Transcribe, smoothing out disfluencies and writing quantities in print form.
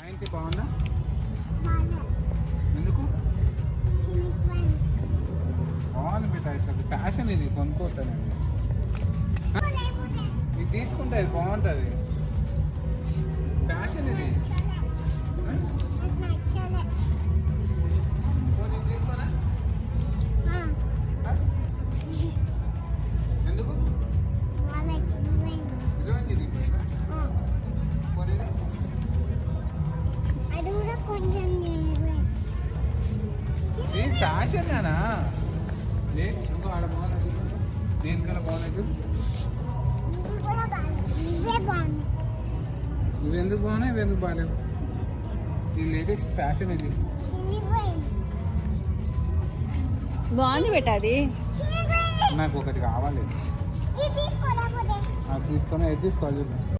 ఏంటి బాగుందా? ఎందుకు బాగుంది బిడ్డ, ఇట్లా ఫ్యాషన్ ఇది కొనుక్కోవటానండి. ఇది తీసుకుంటే ఇది బాగుంటుంది, ఫ్యాషన్ ఇది. తీసుకోరా ఎందుకు ఇది ఫ్యాషన్ నానా. ఇంకో ఆడ బాగున్నది, దేనికన్నా బాగున్నది. ఇవి ఎందుకు బాగున్నాయి, ఇవి ఎందుకు బాగాలేవు? ఇది లేటెస్ట్ ఫ్యాషన్ ఇది. బాగుంది బెట్ట అది. నాకు ఒకటి కావాలి, తీసుకొని ఏది తీసుకోవాలి.